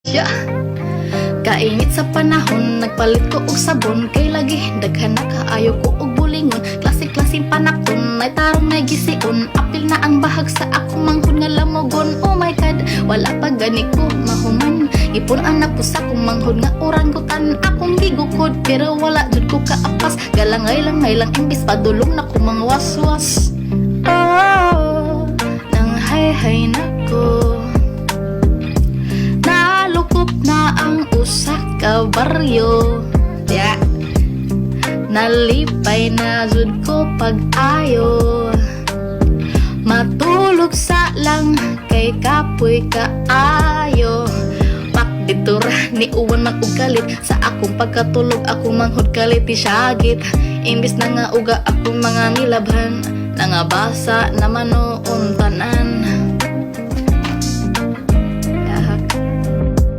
Yeah. Kainit sa panahon, nagpalit ko og sabon. Kay lagi, daghan na kaayo ko og bulingon. Klase-klaseng panakton, ay tarong may gisiun. Apil na ang bahag sa akong manghon nga lamogon. Oh my God, wala pa gani ko mahuman. Ipon anak ko sa akong manghon nga orangutan. Akong gigukod, pero wala jud ko kaapas. Galangay lang imbis padulong na ko mga waswas. Oh, nang hay-hay na ko. Nalukop na ang usa ka baryo. Yeah. Nalipay na jud ko pag-ayo. Matulog sa lang kay kapoy kaayo. Pak dito ra ni uwan man og galit. Sa akong pagkatulog akong manghod kalit isyagit. Imbis na nga uga akong mga nilabhan. Nangabasa naman noon tanan.